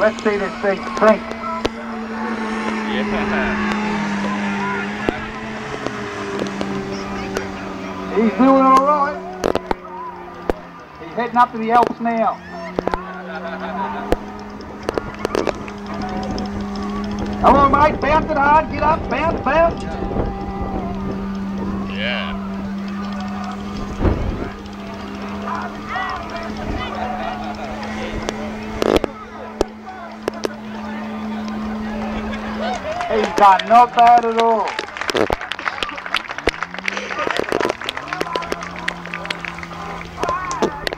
Let's see this thing sink. Yeah. He's doing all right. He's heading up to the Alps now. Come on, mate, bounce it hard, get up, bounce, bounce. Yeah. He's done not bad at all.